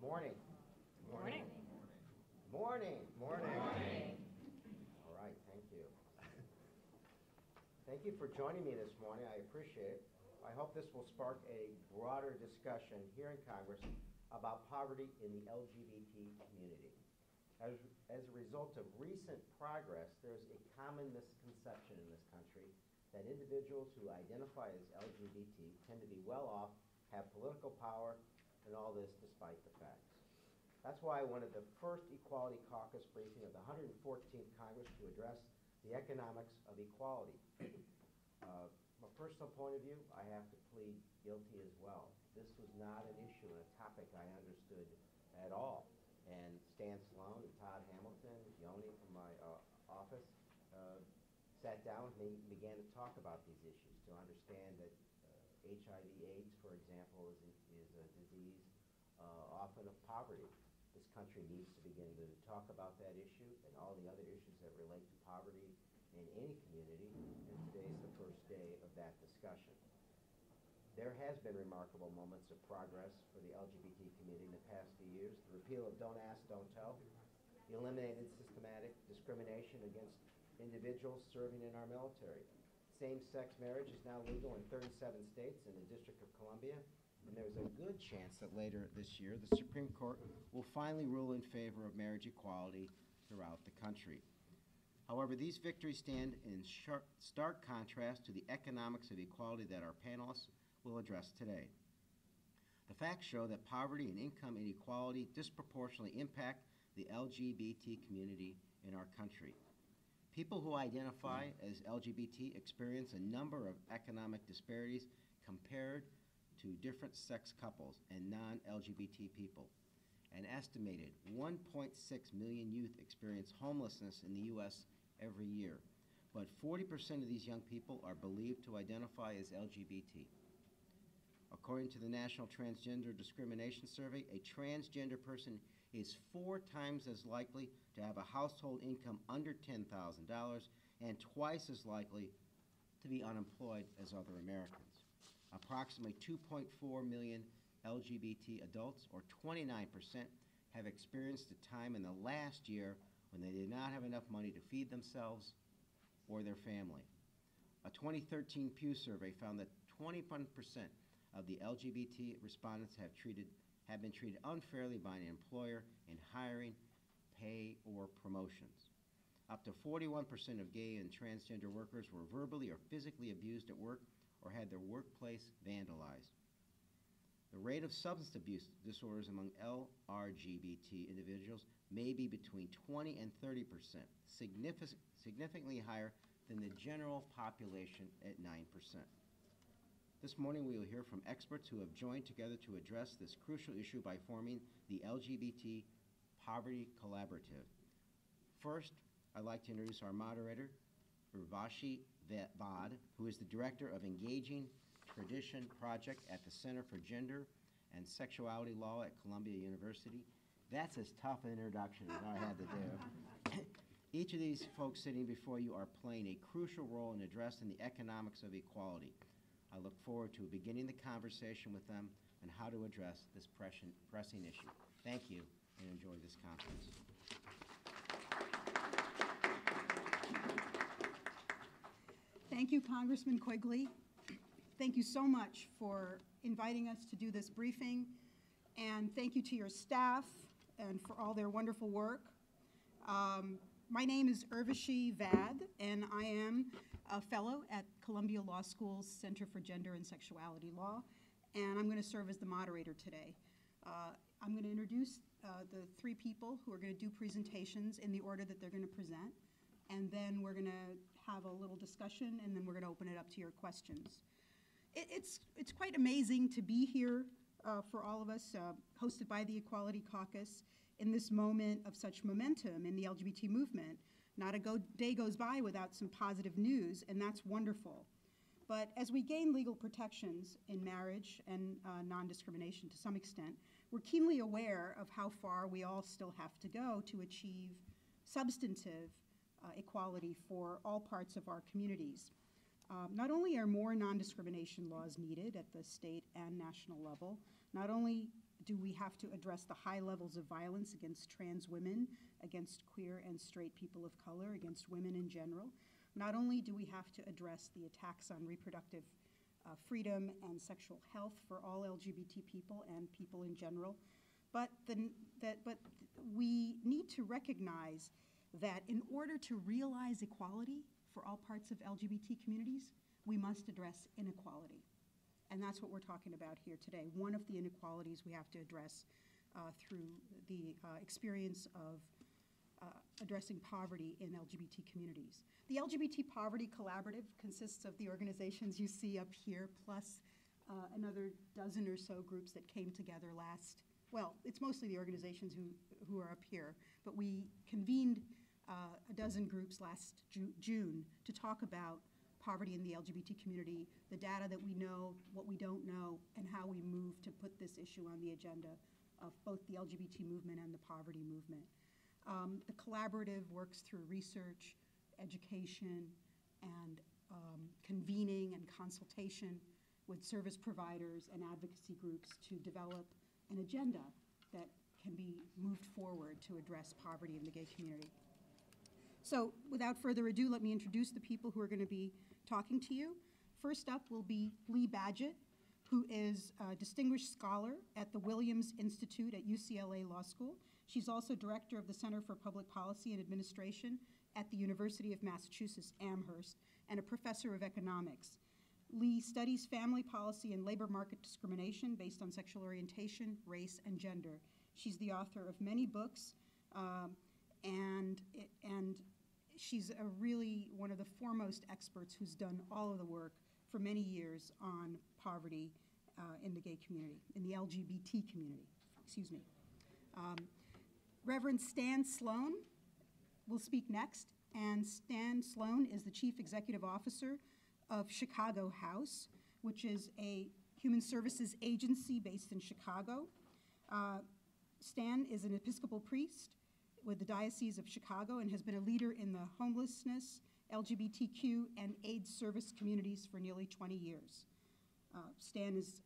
Morning. Morning. Morning. Morning. Morning. All right, thank you. Thank you for joining me this morning. I appreciate it. I hope this will spark a broader discussion here in Congress about poverty in the LGBT community. As a result of recent progress, there's a common misconception in this country that individuals who identify as LGBT tend to be well off, have political power, and all this despite the facts. That's why I wanted the first Equality Caucus briefing of the 114th Congress to address the economics of equality. From a personal point of view, I have to plead guilty as well. This was not an issue and a topic I understood at all. And Stan Sloan and Todd Hamilton, Yoni from my office, sat down with me and began to talk about these issues, to understand that HIV/AIDS, for example, is a disease often of poverty. This country needs to begin to talk about that issue and all the other issues that relate to poverty in any community, and today is the first day of that discussion. There has been remarkable moments of progress for the LGBT community in the past few years. The repeal of Don't Ask, Don't Tell, the eliminated systematic discrimination against individuals serving in our military. Same-sex marriage is now legal in 37 states and the District of Columbia, and there's a good chance that later this year the Supreme Court will finally rule in favor of marriage equality throughout the country. However, these victories stand in stark contrast to the economics of equality that our panelists will address today. The facts show that poverty and income inequality disproportionately impact the LGBT community in our country. People who identify as LGBT experience a number of economic disparities compared to different sex couples and non-LGBT people. An estimated 1.6 million youth experience homelessness in the U.S. every year, but 40% of these young people are believed to identify as LGBT. According to the National Transgender Discrimination Survey, a transgender person is 4 times as likely to have a household income under $10,000 and twice as likely to be unemployed as other Americans. Approximately 2.4 million LGBT adults, or 29%, have experienced a time in the last year when they did not have enough money to feed themselves or their family. A 2013 Pew survey found that 21% of the LGBT respondents have been treated unfairly by an employer in hiring, pay, or promotions. Up to 41% of gay and transgender workers were verbally or physically abused at work or had their workplace vandalized. The rate of substance abuse disorders among LGBT individuals may be between 20 and 30%, significantly higher than the general population at 9%. This morning we will hear from experts who have joined together to address this crucial issue by forming the LGBT Poverty Collaborative. First, I'd like to introduce our moderator, Urvashi Vad, who is the Director of Engaging Tradition Project at the Center for Gender and Sexuality Law at Columbia University. That's as tough an introduction as I had to do. Each of these folks sitting before you are playing a crucial role in addressing the economics of equality. I look forward to beginning the conversation with them on how to address this pressing issue. Thank you, and enjoy this conference. Thank you, Congressman Quigley. Thank you so much for inviting us to do this briefing, and thank you to your staff and for all their wonderful work. My name is Urvashi Vad, and I am a fellow at Columbia Law School's Center for Gender and Sexuality Law, and I'm going to serve as the moderator today. I'm going to introduce the 3 people who are going to do presentations in the order that they're going to present, and then we're going to have a little discussion, and then we're going to open it up to your questions. It's quite amazing to be here for all of us, hosted by the Equality Caucus, in this moment of such momentum in the LGBT movement. Not a day goes by without some positive news, and that's wonderful. But as we gain legal protections in marriage and non-discrimination to some extent, we're keenly aware of how far we all still have to go to achieve substantive equality for all parts of our communities. Not only are more non-discrimination laws needed at the state and national level, not only do we have to address the high levels of violence against trans women, against queer and straight people of color, against women in general? Not only do we have to address the attacks on reproductive freedom and sexual health for all LGBT people and people in general, but we need to recognize that in order to realize equality for all parts of LGBT communities, we must address inequality. And that's what we're talking about here today. One of the inequalities we have to address through the experience of addressing poverty in LGBT communities. The LGBT Poverty Collaborative consists of the organizations you see up here, plus another dozen or so groups that came together it's mostly the organizations who are up here, but we convened a dozen groups last June to talk about poverty in the LGBT community, the data that we know, what we don't know, and how we move to put this issue on the agenda of both the LGBT movement and the poverty movement. The collaborative works through research, education, and convening and consultation with service providers and advocacy groups to develop an agenda that can be moved forward to address poverty in the gay community. So without further ado, let me introduce the people who are going to be talking to you. First up will be Lee Badgett, who is a distinguished scholar at the Williams Institute at UCLA Law School. She's also director of the Center for Public Policy and Administration at the University of Massachusetts Amherst and a professor of economics. Lee studies family policy and labor market discrimination based on sexual orientation, race, and gender. She's the author of many books, and she's really one of the foremost experts who's done all of the work for many years on poverty in the gay community, in the LGBT community, excuse me. Reverend Stan Sloan will speak next, and Stan Sloan is the Chief Executive Officer of Chicago House, which is a human services agency based in Chicago. Stan is an Episcopal priest with the Diocese of Chicago and has been a leader in the homelessness, LGBTQ, and AIDS service communities for nearly 20 years. Stan is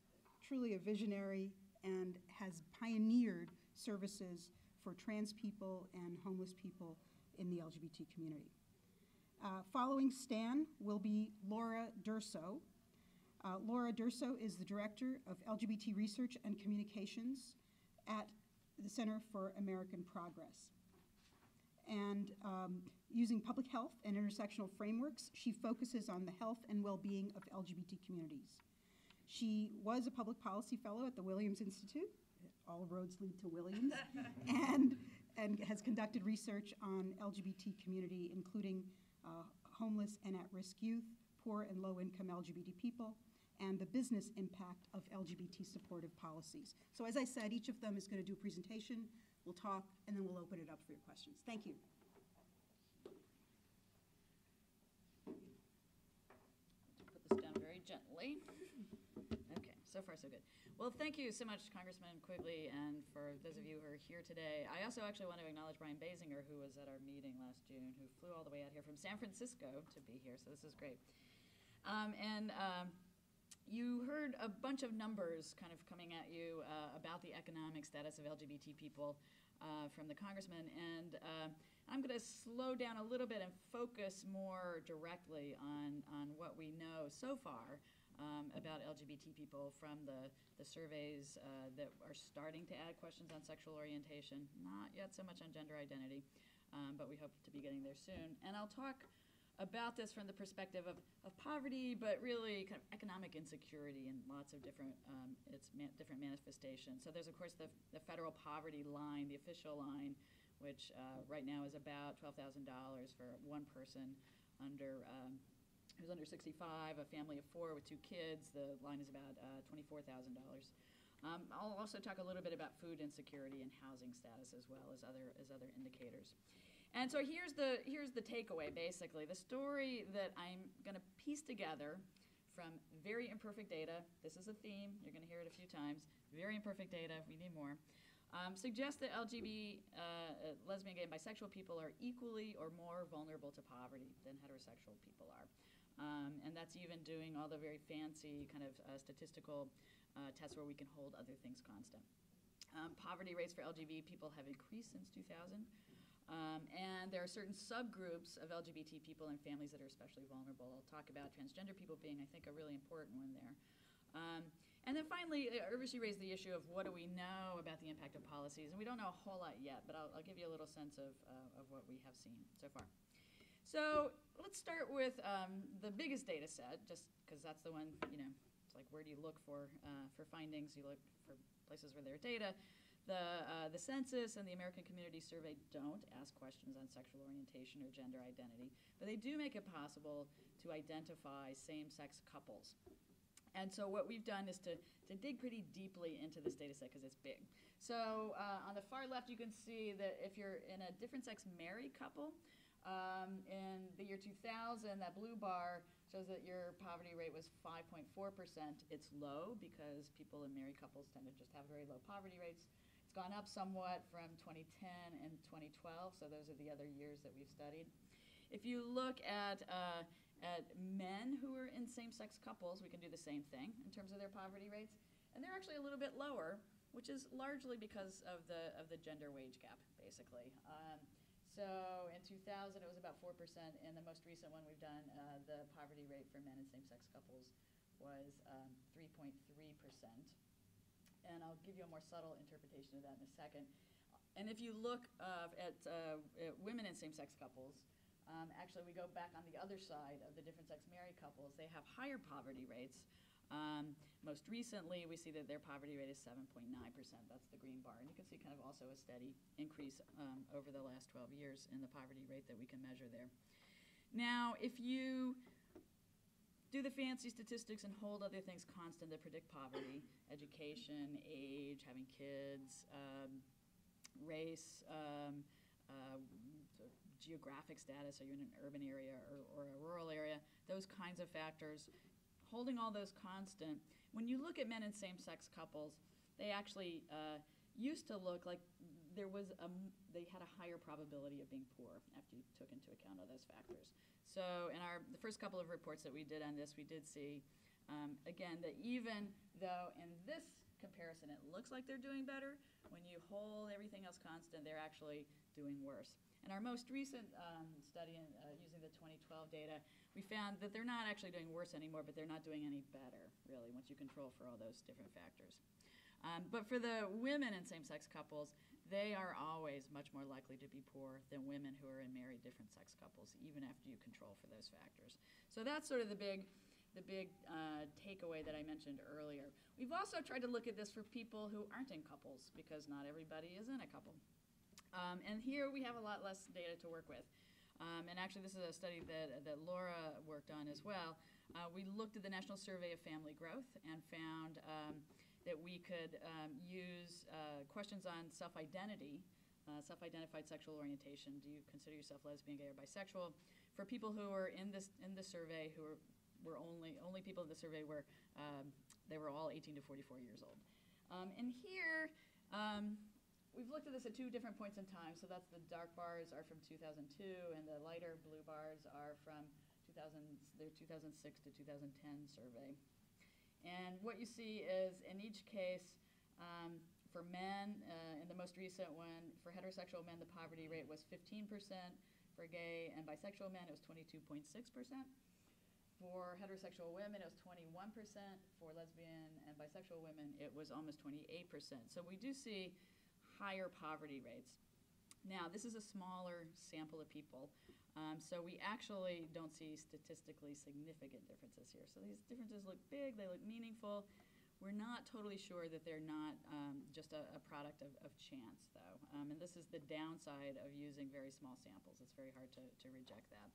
truly a visionary and has pioneered services for trans people and homeless people in the LGBT community. Following Stan will be Laura Durso. Laura Durso is the Director of LGBT Research and Communications at the Center for American Progress. And using public health and intersectional frameworks, she focuses on the health and well-being of LGBT communities. She was a public policy fellow at the Williams Institute, all roads lead to Williams, and has conducted research on LGBT community, including homeless and at-risk youth, poor and low-income LGBT people, and the business impact of LGBT supportive policies. So as I said, each of them is going to do a presentation, we'll talk, and then we'll open it up for your questions. Thank you. Put this down very gently. Okay, so far so good. Well, thank you so much, Congressman Quigley, and for those of you who are here today. I also actually want to acknowledge Brian Basinger, who was at our meeting last June, who flew all the way out here from San Francisco to be here, so this is great. You heard a bunch of numbers kind of coming at you about the economic status of LGBT people from the congressman, and I'm going to slow down a little bit and focus more directly on what we know so far about LGBT people from the surveys that are starting to add questions on sexual orientation, not yet so much on gender identity, but we hope to be getting there soon. And I'll talk about this from the perspective of poverty, but really kind of economic insecurity in lots of different different manifestations. So there's, of course, the federal poverty line, the official line, which right now is about $12,000 for one person who's under 65, a family of 4 with 2 kids. The line is about $24,000. I'll also talk a little bit about food insecurity and housing status as well as other indicators. And so here's the takeaway, basically. The story that I'm going to piece together from very imperfect data, this is a theme, you're going to hear it a few times, very imperfect data, we need more, suggests that LGBT, lesbian, gay, and bisexual people are equally or more vulnerable to poverty than heterosexual people are. And that's even doing all the very fancy kind of statistical tests where we can hold other things constant. Poverty rates for LGBT people have increased since 2000. And there are certain subgroups of LGBT people and families that are especially vulnerable. I'll talk about transgender people being, I think, a really important one there. And then finally, Urvashi raised the issue of what do we know about the impact of policies. And we don't know a whole lot yet, but I'll give you a little sense of what we have seen so far. So let's start with the biggest data set, just because that's the one, it's like where do you look for findings? You look for places where there are data. The census and the American Community Survey don't ask questions on sexual orientation or gender identity, but they do make it possible to identify same-sex couples. And so what we've done is to dig pretty deeply into this data set because it's big. So on the far left, you can see that if you're in a different-sex married couple, in the year 2000, that blue bar shows that your poverty rate was 5.4%. It's low because people in married couples tend to just have very low poverty rates. It's gone up somewhat from 2010 and 2012, so those are the other years that we've studied. If you look at men who are in same-sex couples, we can do the same thing in terms of their poverty rates, and they're actually a little bit lower, which is largely because of the gender wage gap, basically. So in 2000, it was about 4%. In the most recent one we've done, the poverty rate for men in same-sex couples was 3.3%. And I'll give you a more subtle interpretation of that in a second. And if you look at women in same-sex couples, actually we go back on the other side of the different-sex married couples. They have higher poverty rates. Most recently, we see that their poverty rate is 7.9%. That's the green bar. And you can see kind of also a steady increase over the last 12 years in the poverty rate that we can measure there. Now, if you do the fancy statistics and hold other things constant that predict poverty, education, age, having kids, race, geographic status, are you in an urban area or a rural area, those kinds of factors, holding all those constant, when you look at men in same-sex couples, they actually used to look like they had a higher probability of being poor after you took into account all those factors. So in the first couple of reports that we did on this, we did see, again, that even though in this comparison it looks like they're doing better, when you hold everything else constant, they're actually doing worse. In our most recent study using the 2012 data, we found that they're not actually doing worse anymore, but they're not doing any better, really, once you control for all those different factors. But for the women in same-sex couples, they are always much more likely to be poor than women who are in married different-sex couples, even after you control for those factors. So that's sort of the big takeaway that I mentioned earlier. We've also tried to look at this for people who aren't in couples, because not everybody is in a couple. And here we have a lot less data to work with. And actually, this is a study that Laura worked on as well. We looked at the National Survey of Family Growth and found that we could use questions on self-identity, self-identified sexual orientation. Do you consider yourself lesbian, gay, or bisexual? For people who were in this survey, who were only people in the survey were they were all 18 to 44 years old. And here we've looked at this at two different points in time. So that's the dark bars are from 2002, and the lighter blue bars are from their 2006 to 2010 survey. And what you see is, in each case, for men, in the most recent one, for heterosexual men, the poverty rate was 15%. For gay and bisexual men, it was 22.6%. For heterosexual women, it was 21%. For lesbian and bisexual women, it was almost 28%. So we do see higher poverty rates. Now, this is a smaller sample of people, so we actually don't see statistically significant differences here. So these differences look big, they look meaningful. We're not totally sure that they're not just a product of chance, though. And this is the downside of using very small samples. It's very hard to reject that.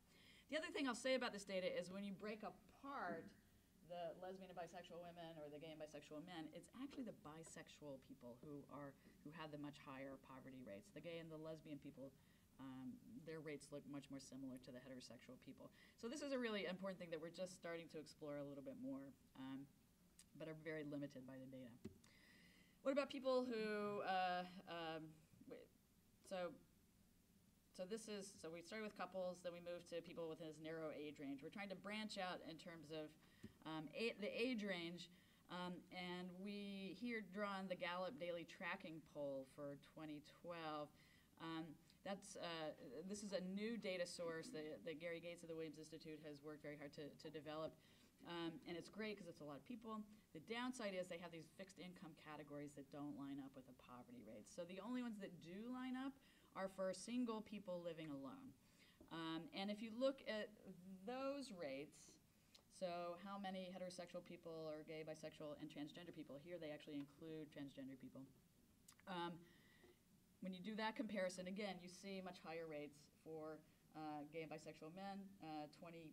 The other thing I'll say about this data is when you break apart the lesbian and bisexual women or the gay and bisexual men, it's actually the bisexual people who have the much higher poverty rates. The gay and the lesbian people, their rates look much more similar to the heterosexual people. So this is a really important thing that we're just starting to explore a little bit more, but are very limited by the data. What about people who, so we started with couples, then we moved to people with this narrow age range. We're trying to branch out in terms of the age range. And we here drawn the Gallup Daily Tracking Poll for 2012. This is a new data source that Gary Gates of the Williams Institute has worked very hard to develop. And it's great because it's a lot of people. The downside is they have these fixed income categories that don't line up with the poverty rates. So the only ones that do line up are for single people living alone. And if you look at those rates, so how many heterosexual people or gay, bisexual, and transgender people, here they actually include transgender people. When you do that comparison, again, you see much higher rates for gay and bisexual men. 20%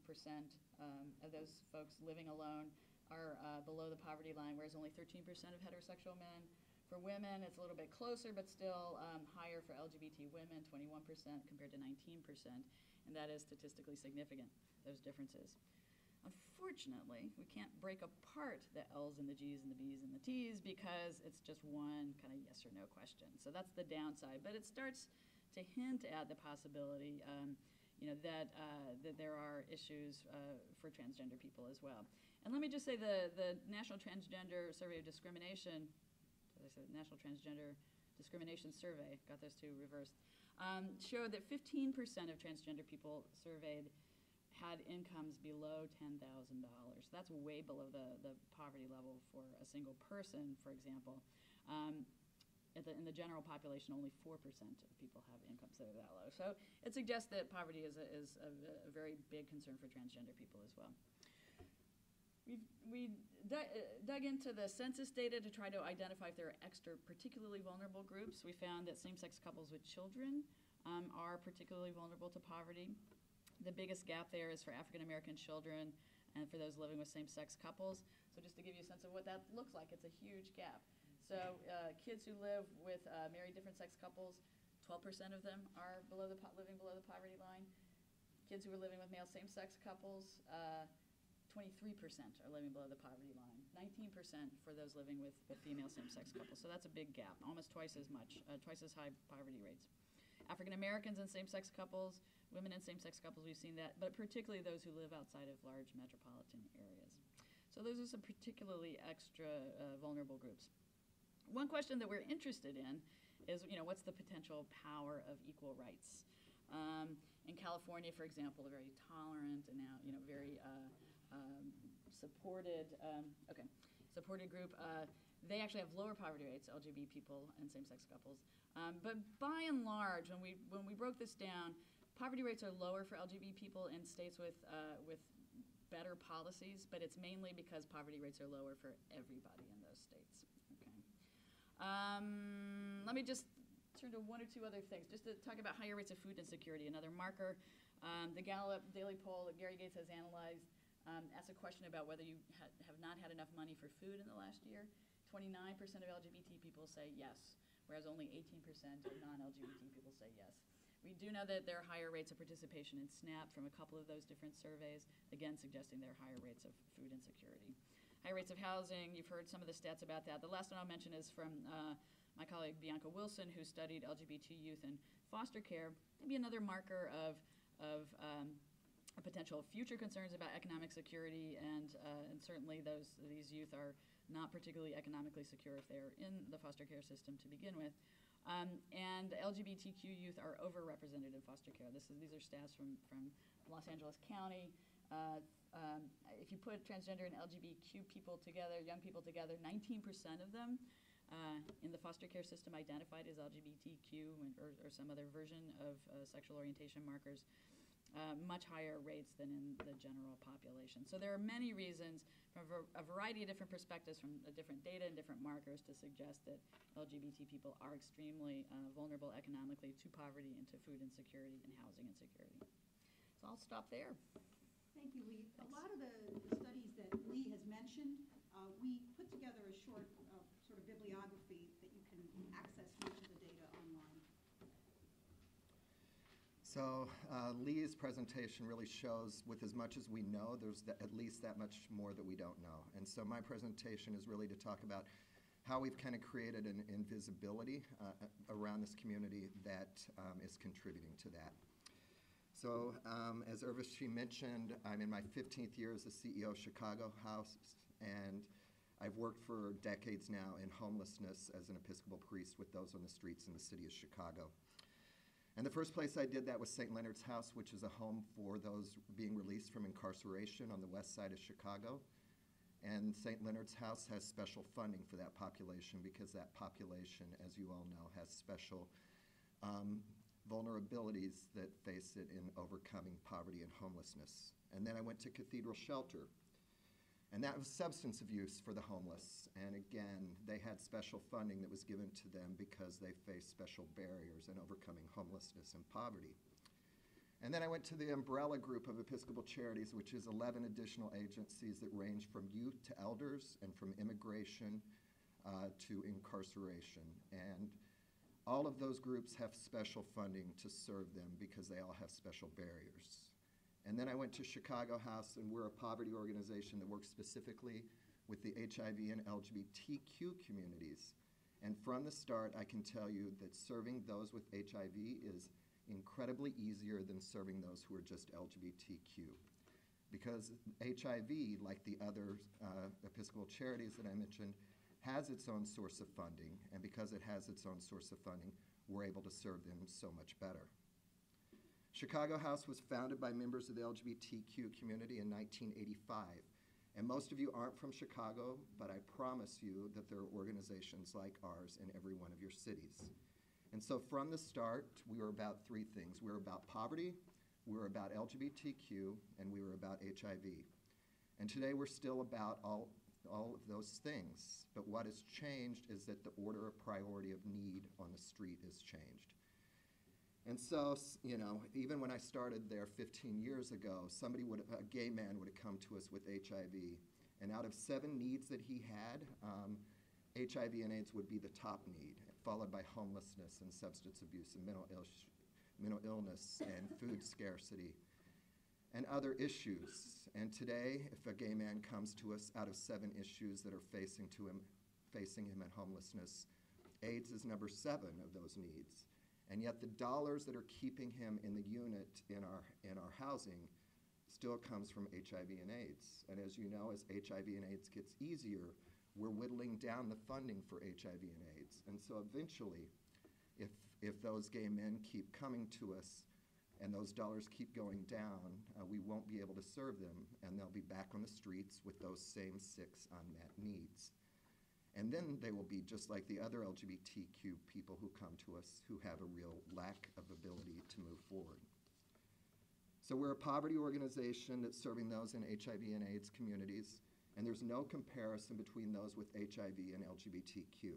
of those folks living alone are below the poverty line, whereas only 13% of heterosexual men. For women, it's a little bit closer, but still higher for LGBT women, 21% compared to 19%. And that is statistically significant, those differences. Unfortunately, we can't break apart the L's and the G's and the B's and the T's because it's just one kind of yes or no question. So that's the downside. But it starts to hint at the possibility that there are issues for transgender people as well. And let me just say the National Transgender Survey of Discrimination, as I said, National Transgender Discrimination Survey, got those two reversed, showed that 15% of transgender people surveyed had incomes below $10,000. That's way below the poverty level for a single person, for example. In the general population, only 4% of people have incomes that are that low. So it suggests that poverty is a very big concern for transgender people as well. We dug into the census data to try to identify if there are extra particularly vulnerable groups. We found that same-sex couples with children are particularly vulnerable to poverty. The biggest gap there is for African-American children and for those living with same-sex couples. So just to give you a sense of what that looks like, it's a huge gap. So kids who live with married different-sex couples, 12% of them are living below the poverty line. Kids who are living with male same-sex couples, 23% are living below the poverty line. 19% for those living with female same-sex couples. So that's a big gap, almost twice as much, twice as high poverty rates. African Americans and same-sex couples, women and same-sex couples, we've seen that, but particularly those who live outside of large metropolitan areas. So those are some particularly extra vulnerable groups. One question that we're interested in is, what's the potential power of equal rights? In California, for example, a very tolerant and now, very supported group, they actually have lower poverty rates, LGBT people and same-sex couples. But by and large, when we broke this down, poverty rates are lower for LGBT people in states with better policies, but it's mainly because poverty rates are lower for everybody in those states. Okay. Let me just turn to one or two other things, just to talk about higher rates of food insecurity, another marker. The Gallup Daily Poll that Gary Gates has analyzed asks a question about whether you have not had enough money for food in the last year. 29% of LGBT people say yes, whereas only 18% of non-LGBT people say yes. We do know that there are higher rates of participation in SNAP from a couple of those different surveys, again suggesting there are higher rates of food insecurity. High rates of housing, you've heard some of the stats about that. The last one I'll mention is from my colleague Bianca Wilson, who studied LGBT youth in foster care. Maybe another marker of potential future concerns about economic security, and certainly these youth are not particularly economically secure if they're in the foster care system to begin with. And LGBTQ youth are overrepresented in foster care. These are stats from Los Angeles County. If you put transgender and LGBTQ people together, young people together, 19% of them in the foster care system identified as LGBTQ or some other version of sexual orientation markers. Much higher rates than in the general population. So there are many reasons from a variety of different perspectives from different data and different markers to suggest that LGBT people are extremely vulnerable economically to poverty and to food insecurity and housing insecurity. So I'll stop there. Thank you, Lee. A lot of the studies that Lee has mentioned, we put together a short sort of bibliography that you can access much of the data online. So Lee's presentation really shows with as much as we know, there's at least that much more that we don't know. And so my presentation is really to talk about how we've kind of created an invisibility around this community that is contributing to that. So as Urvashi mentioned, I'm in my 15th year as the CEO of Chicago House, and I've worked for decades now in homelessness as an Episcopal priest with those on the streets in the city of Chicago. And the first place I did that was St. Leonard's House, which is a home for those being released from incarceration on the west side of Chicago. And St. Leonard's House has special funding for that population because that population, as you all know, has special vulnerabilities that face it in overcoming poverty and homelessness. And then I went to Cathedral Shelter, and that was substance abuse for the homeless. And again, they had special funding that was given to them because they faced special barriers in overcoming homelessness and poverty. And then I went to the umbrella group of Episcopal Charities, which is 11 additional agencies that range from youth to elders and from immigration to incarceration. And all of those groups have special funding to serve them because they all have special barriers. And then I went to Chicago House, and we're a poverty organization that works specifically with the HIV and LGBTQ communities. And from the start, I can tell you that serving those with HIV is incredibly easier than serving those who are just LGBTQ. Because HIV, like the other Episcopal charities that I mentioned, has its own source of funding, and because it has its own source of funding, we're able to serve them so much better. Chicago House was founded by members of the LGBTQ community in 1985, and most of you aren't from Chicago, but I promise you that there are organizations like ours in every one of your cities. And so from the start, we were about three things. We were about poverty, we were about LGBTQ, and we were about HIV. And today we're still about all of those things, but what has changed is that the order of priority of need on the street has changed. And so, you know, even when I started there 15 years ago, a gay man would have come to us with HIV, and out of 7 needs that he had, HIV and AIDS would be the top need, followed by homelessness and substance abuse and mental illness and food scarcity and other issues. And today, if a gay man comes to us, out of 7 issues that are facing him at homelessness, AIDS is number 7 of those needs. And yet the dollars that are keeping him in the unit in our housing still comes from HIV and AIDS. And as you know, as HIV and AIDS gets easier, we're whittling down the funding for HIV and AIDS. And so eventually, if those gay men keep coming to us and those dollars keep going down, we won't be able to serve them, and they'll be back on the streets with those same 6 unmet needs. And then they will be just like the other LGBTQ people who come to us who have a real lack of ability to move forward. So we're a poverty organization that's serving those in HIV and AIDS communities, and there's no comparison between those with HIV and LGBTQ.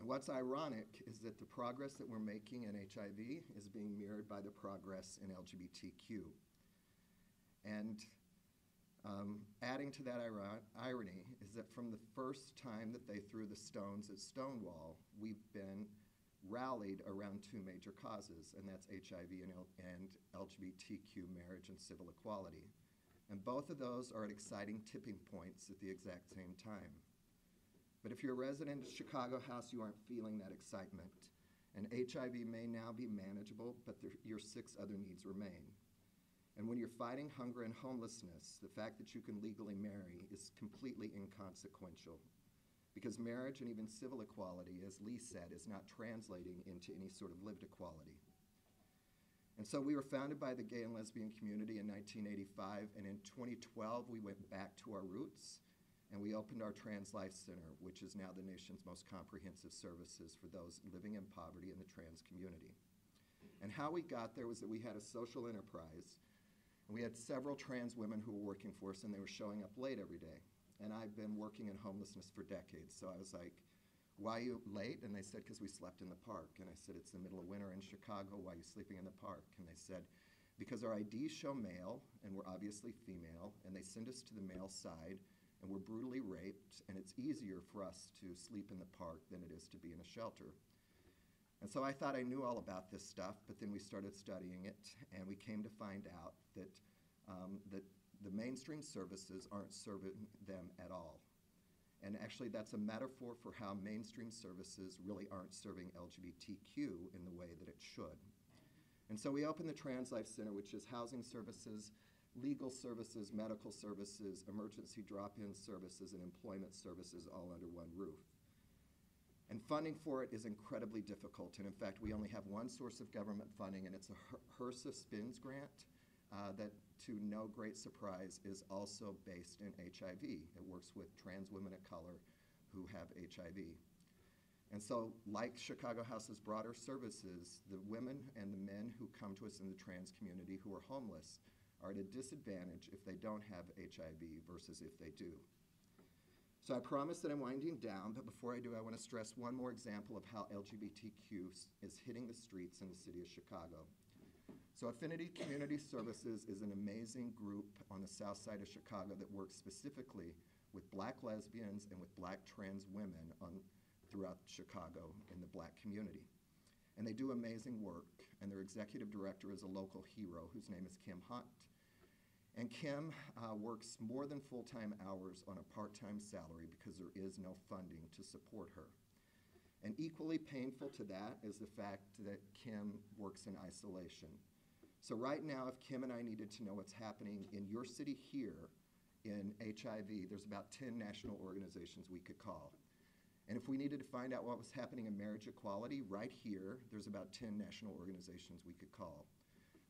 And what's ironic is that the progress that we're making in HIV is being mirrored by the progress in LGBTQ. And adding to that irony is that from the first time that they threw the stones at Stonewall, we've been rallied around 2 major causes, and that's HIV and LGBTQ marriage and civil equality. And both of those are at exciting tipping points at the exact same time. But if you're a resident of Chicago House, you aren't feeling that excitement. And HIV may now be manageable, but your 6 other needs remain. And when you're fighting hunger and homelessness, the fact that you can legally marry is completely inconsequential, because marriage and even civil equality, as Lee said, is not translating into any sort of lived equality. And so we were founded by the gay and lesbian community in 1985, and in 2012 we went back to our roots, and we opened our Trans Life Center, which is now the nation's most comprehensive services for those living in poverty in the trans community. And how we got there was that we had a social enterprise. We had several trans women who were working for us, and they were showing up late every day. And I've been working in homelessness for decades, so I was like, why are you late? And they said, because we slept in the park. And I said, it's the middle of winter in Chicago, why are you sleeping in the park? And they said, because our IDs show male, and we're obviously female, and they send us to the male side, and we're brutally raped, and it's easier for us to sleep in the park than it is to be in a shelter. And so I thought I knew all about this stuff, but then we started studying it, and we came to find out that the mainstream services aren't serving them at all. And actually, that's a metaphor for how mainstream services really aren't serving LGBTQ in the way that it should. And so we opened the Trans Life Center, which is housing services legal services, medical services, emergency drop-in services, and employment services all under one roof. And funding for it is incredibly difficult. And in fact, we only have one source of government funding, and it's a HRSA SPINS grant that, to no great surprise, is also based in HIV. It works with trans women of color who have HIV. And so, like Chicago House's broader services, the women and the men who come to us in the trans community who are homeless are at a disadvantage if they don't have HIV versus if they do. So I promise that I'm winding down, but before I do, I want to stress one more example of how LGBTQ is hitting the streets in the city of Chicago. So Affinity Community Services is an amazing group on the south side of Chicago that works specifically with Black lesbians and with Black trans women throughout Chicago in the Black community. And they do amazing work, and their executive director is a local hero whose name is Kim Hunt. And Kim works more than full-time hours on a part-time salary because there is no funding to support her. And equally painful to that is the fact that Kim works in isolation. So right now, if Kim and I needed to know what's happening in your city here in HIV, there's about 10 national organizations we could call. And if we needed to find out what was happening in marriage equality right here, there's about 10 national organizations we could call.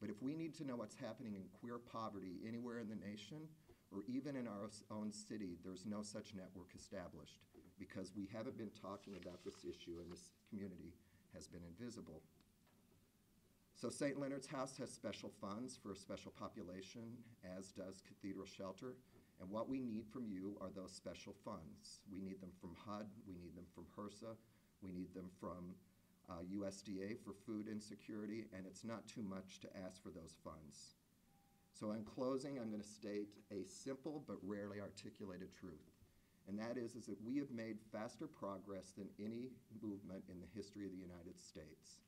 But if we need to know what's happening in queer poverty anywhere in the nation, or even in our own city, there's no such network established because we haven't been talking about this issue and this community has been invisible. So St. Leonard's House has special funds for a special population, as does Cathedral Shelter. And what we need from you are those special funds. We need them from HUD, we need them from HRSA, we need them from USDA for food insecurity, and it's not too much to ask for those funds. So in closing, I'm going to state a simple but rarely articulated truth, and that is that we have made faster progress than any movement in the history of the United States.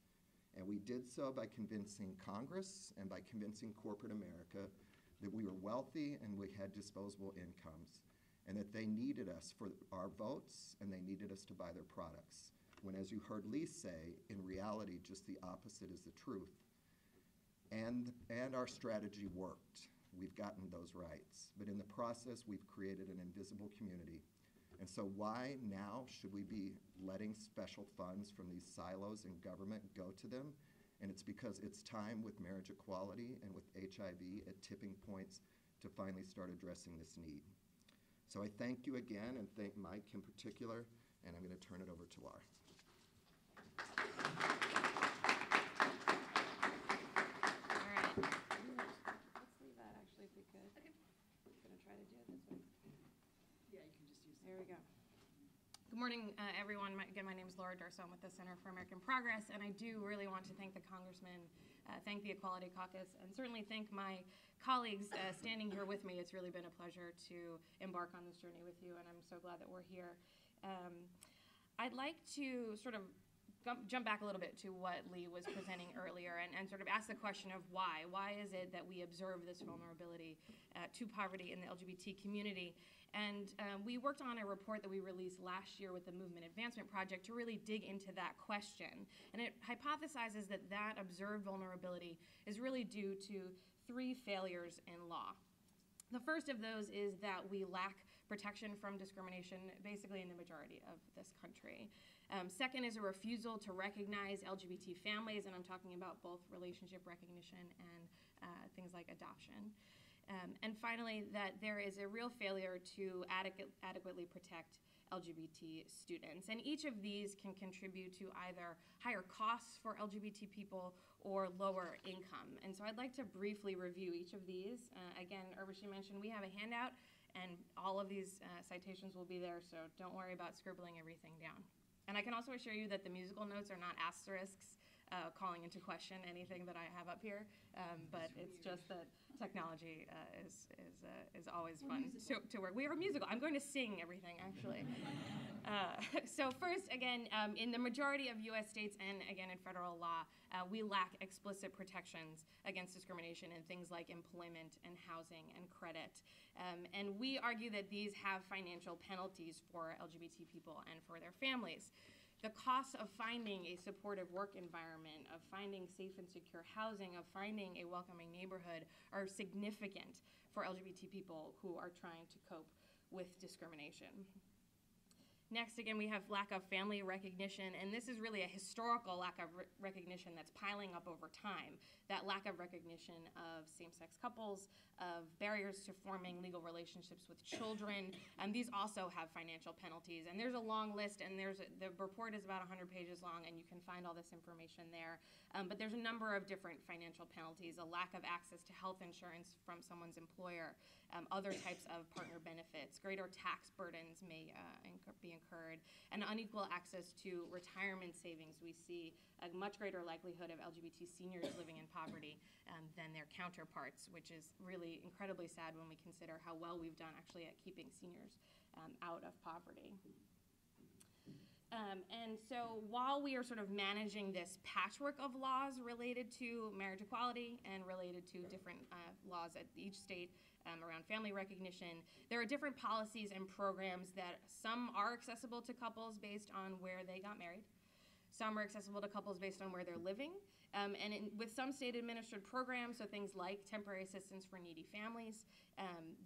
And we did so by convincing Congress and by convincing corporate America that we were wealthy and we had disposable incomes, and that they needed us for our votes and they needed us to buy their products. When, as you heard Lee say, in reality, just the opposite is the truth. And our strategy worked. We've gotten those rights. But in the process, we've created an invisible community. And so why now should we be letting special funds from these silos in government go to them? And it's because it's time with marriage equality and with HIV at tipping points to finally start addressing this need. So I thank you again and thank Mike in particular, and I'm going to turn it over to Laura. All right. Let's leave that actually if we could. Okay. I'm going to try to do it this way. Yeah, you can just use There we go. Good morning, everyone. Again, my name is Laura Darso. I'm with the Center for American Progress, and I do really want to thank the Congressman, thank the Equality Caucus, and certainly thank my colleagues standing here with me. It's really been a pleasure to embark on this journey with you, and I'm so glad that we're here. I'd like to sort of jump back a little bit to what Lee was presenting earlier and sort of ask the question of why. Why is it that we observe this vulnerability to poverty in the LGBT community? And we worked on a report that we released last year with the Movement Advancement Project to really dig into that question. And it hypothesizes that that observed vulnerability is really due to 3 failures in law. The first of those is that we lack protection from discrimination basically in the majority of this country. Second is a refusal to recognize LGBT families, and I'm talking about both relationship recognition and things like adoption. And finally, that there is a real failure to adequately protect LGBT students. And each of these can contribute to either higher costs for LGBT people or lower income. And so I'd like to briefly review each of these. Again, Urvashi mentioned we have a handout, and all of these citations will be there, so don't worry about scribbling everything down. And I can also assure you that the musical notes are not asterisks calling into question anything that I have up here, but it's just that technology is always fun to work. We are musical. I'm going to sing everything, actually. So first, again, in the majority of U.S. states and, again, in federal law, we lack explicit protections against discrimination in things like employment and housing and credit. And we argue that these have financial penalties for LGBT people and for their families. The costs of finding a supportive work environment, of finding safe and secure housing, of finding a welcoming neighborhood are significant for LGBT people who are trying to cope with discrimination. Next, again, we have lack of family recognition, and this is really a historical lack of recognition that's piling up over time. That lack of recognition of same-sex couples, of barriers to forming legal relationships with children, and these also have financial penalties. And there's a long list, and the report is about 100 pages long, and you can find all this information there. But there's a number of different financial penalties: a lack of access to health insurance from someone's employer, other types of partner benefits, greater tax burdens may be incurred, and unequal access to retirement savings. We see a much greater likelihood of LGBT seniors living in poverty than their counterparts, which is really incredibly sad when we consider how well we've done actually at keeping seniors out of poverty. And so while we are sort of managing this patchwork of laws related to marriage equality and related to different laws at each state around family recognition, there are different policies and programs that some are accessible to couples based on where they got married. Some are accessible to couples based on where they're living. With some state-administered programs, so things like temporary assistance for needy families,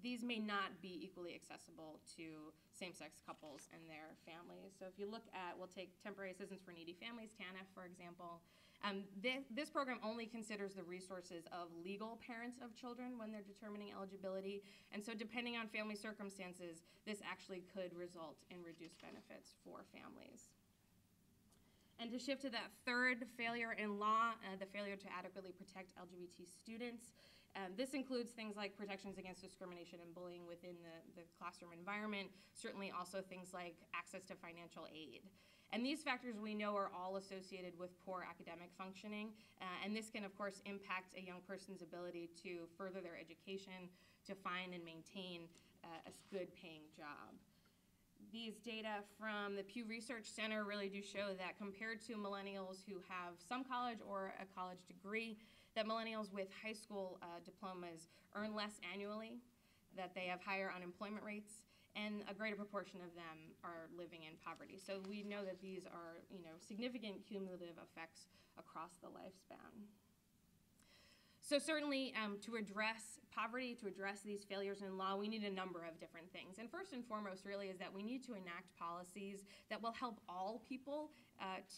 these may not be equally accessible to same-sex couples and their families. So if you look at, we'll take temporary assistance for needy families, TANF, for example. This program only considers the resources of legal parents of children when they're determining eligibility. And so depending on family circumstances, this actually could result in reduced benefits for families. And to shift to that third failure in law, the failure to adequately protect LGBT students. This includes things like protections against discrimination and bullying within the classroom environment, certainly also things like access to financial aid. And these factors we know are all associated with poor academic functioning, and this can, of course, impact a young person's ability to further their education, to find and maintain a good paying job. These data from the Pew Research Center really do show that compared to millennials who have some college or a college degree, that millennials with high school diplomas earn less annually, that they have higher unemployment rates, and a greater proportion of them are living in poverty. So we know that these are, significant cumulative effects across the lifespan. So certainly, to address poverty, to address these failures in law, we need a number of different things. And first and foremost, really, is that we need to enact policies that will help all people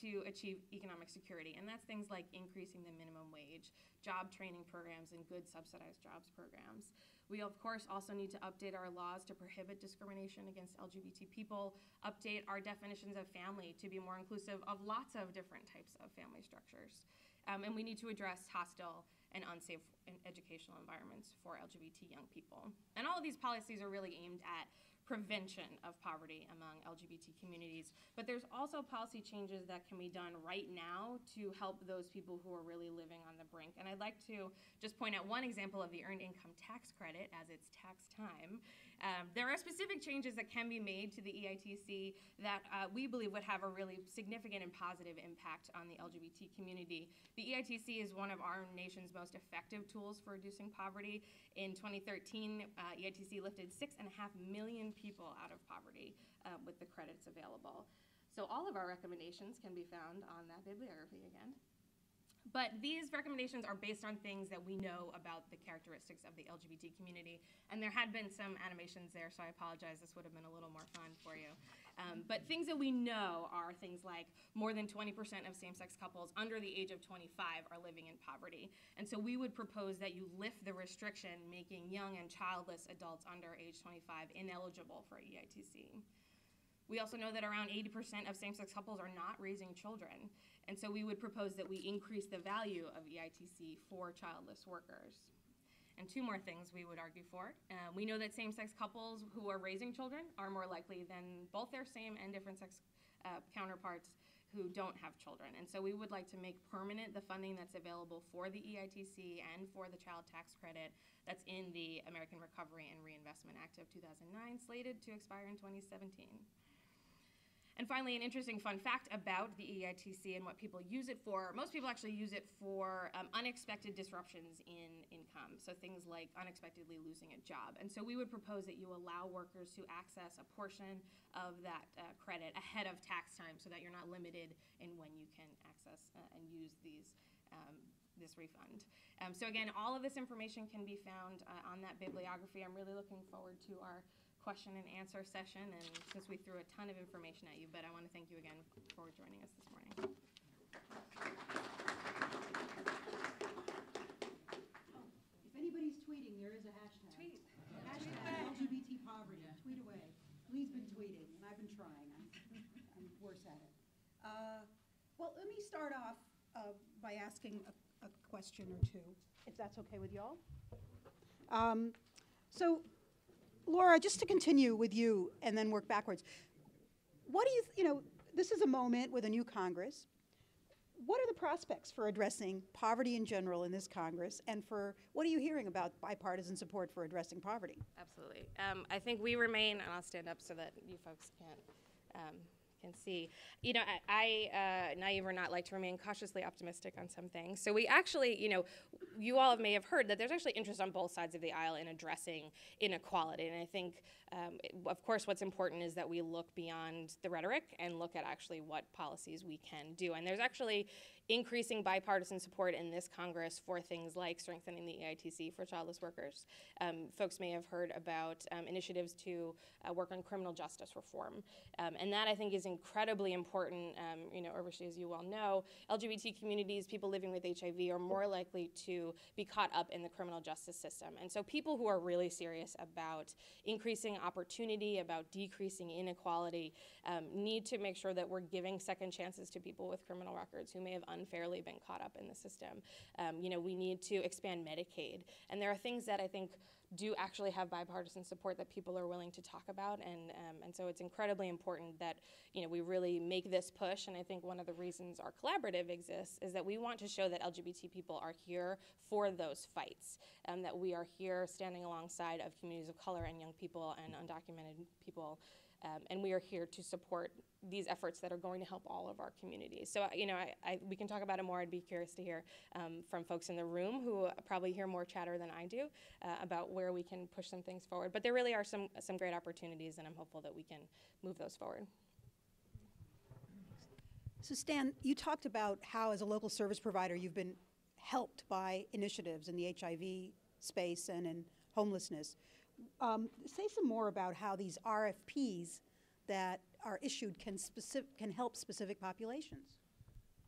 to achieve economic security. And that's things like increasing the minimum wage, job training programs, and good subsidized jobs programs. We, of course, also need to update our laws to prohibit discrimination against LGBT people, update our definitions of family to be more inclusive of lots of different types of family structures. And we need to address hostile and unsafe educational environments for LGBT young people. And all of these policies are really aimed at prevention of poverty among LGBT communities. But there's also policy changes that can be done right now to help those people who are really living on the brink. And I'd like to just point out one example of the Earned Income Tax Credit, as it's tax time. There are specific changes that can be made to the EITC that we believe would have a really significant and positive impact on the LGBT community. The EITC is one of our nation's most effective tools for reducing poverty. In 2013, EITC lifted 6.5 million people out of poverty with the credits available. So all of our recommendations can be found on that bibliography again. But these recommendations are based on things that we know about the characteristics of the LGBT community. And there had been some animations there, so I apologize. This would have been a little more fun for you. But things that we know are things like more than 20% of same-sex couples under the age of 25 are living in poverty. And so we would propose that you lift the restriction, making young and childless adults under age 25 ineligible for EITC. We also know that around 80% of same-sex couples are not raising children. And so we would propose that we increase the value of EITC for childless workers. And two more things we would argue for. We know that same-sex couples who are raising children are more likely than both their same and different sex counterparts who don't have children. And so we would like to make permanent the funding that's available for the EITC and for the child tax credit that's in the American Recovery and Reinvestment Act of 2009, slated to expire in 2017. And finally, an interesting fun fact about the EITC and what people use it for. Most people actually use it for unexpected disruptions in income, so things like unexpectedly losing a job. And so we would propose that you allow workers to access a portion of that credit ahead of tax time so that you're not limited in when you can access and use this refund. So again, all of this information can be found on that bibliography. I'm really looking forward to our question and answer session, and since we threw a ton of information at you, but I want to thank you again for joining us this morning. If anybody's tweeting, there is a hashtag. Tweet. Hashtag LGBT poverty. Tweet away. Lee's been tweeting, and I've been trying. I'm worse at it. Well, let me start off by asking a question or two, if that's okay with y'all. So, Laura, just to continue with you and then work backwards, what do you, this is a moment with a new Congress. What are the prospects for addressing poverty in general in this Congress, and for what are you hearing about bipartisan support for addressing poverty? Absolutely. I think we remain, and I'll stand up so that you folks can see. I, naive or not, like to remain cautiously optimistic on some things. So we actually, you all may have heard that there's actually interest on both sides of the aisle in addressing inequality. And I think, of course, what's important is that we look beyond the rhetoric and look at actually what policies we can do. And there's actually increasing bipartisan support in this Congress for things like strengthening the EITC for childless workers. Folks may have heard about initiatives to work on criminal justice reform. And that, I think, is incredibly important. Urvashi, as you well know, LGBT communities, people living with HIV, are more likely to be caught up in the criminal justice system. And so people who are really serious about increasing opportunity, about decreasing inequality, need to make sure that we're giving second chances to people with criminal records who may have unfairly been caught up in the system. We need to expand Medicaid. And there are things that I think do actually have bipartisan support that people are willing to talk about, and so it's incredibly important that we really make this push. And I think one of the reasons our collaborative exists is that we want to show that LGBT people are here for those fights, that we are here standing alongside of communities of color and young people and undocumented people. And we are here to support these efforts that are going to help all of our communities. So, we can talk about it more. I'd be curious to hear from folks in the room who probably hear more chatter than I do about where we can push some things forward. But there really are some great opportunities, and I'm hopeful that we can move those forward. So, Stan, you talked about how, as a local service provider, you've been helped by initiatives in the HIV space and in homelessness. Say some more about how these RFPs that are issued can help specific populations.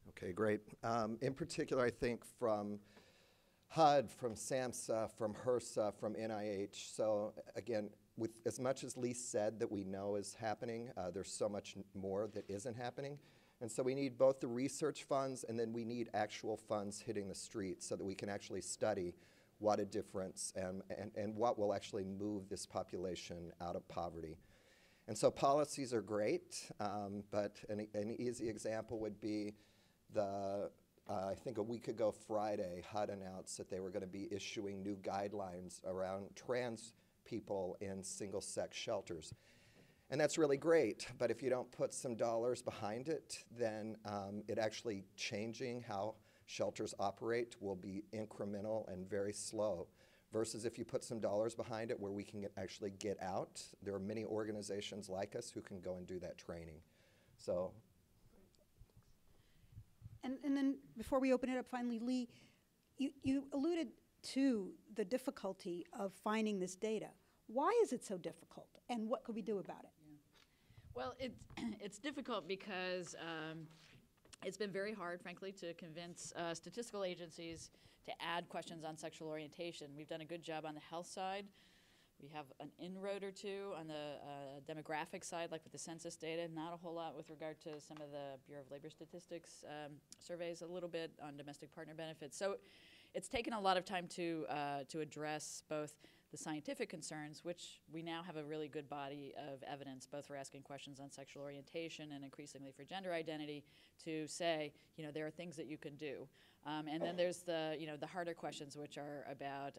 Okay, great. In particular, I think from HUD, from SAMHSA, from HRSA, from NIH. So again, with as much as Lee said that we know is happening, there's so much more that isn't happening. And so we need both the research funds, and then we need actual funds hitting the streets so that we can actually study what a difference and what will actually move this population out of poverty. And so policies are great, but an easy example would be I think a week ago Friday, HUD announced that they were going to be issuing new guidelines around trans people in single-sex shelters. And that's really great, but if you don't put some dollars behind it, then it actually changing how shelters operate will be incremental and very slow, versus if you put some dollars behind it where we can actually get out. There are many organizations like us who can go and do that training. So. And then before we open it up finally, Lee, you alluded to the difficulty of finding this data. Why is it so difficult, and what could we do about it? Yeah. Well, it's difficult because it's been very hard, frankly, to convince statistical agencies to add questions on sexual orientation. We've done a good job on the health side. We have an inroad or two on the demographic side, like with the census data, not a whole lot with regard to some of the Bureau of Labor Statistics surveys, a little bit on domestic partner benefits. So it's taken a lot of time to address both the scientific concerns, which we now have a really good body of evidence, both for asking questions on sexual orientation and increasingly for gender identity, to say, there are things that you can do. And then there's the harder questions, which are about,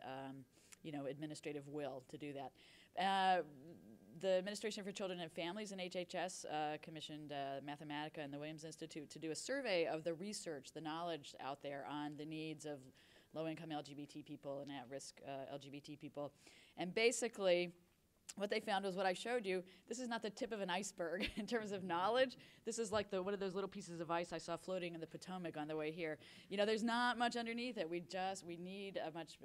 administrative will to do that. The Administration for Children and Families and HHS commissioned Mathematica and the Williams Institute to do a survey of the research, the knowledge out there on the needs of low-income LGBT people and at-risk LGBT people. And basically, what they found was what I showed you. This is not the tip of an iceberg in terms of knowledge. This is like one of those little pieces of ice I saw floating in the Potomac on the way here. You know, there's not much underneath it. We need a much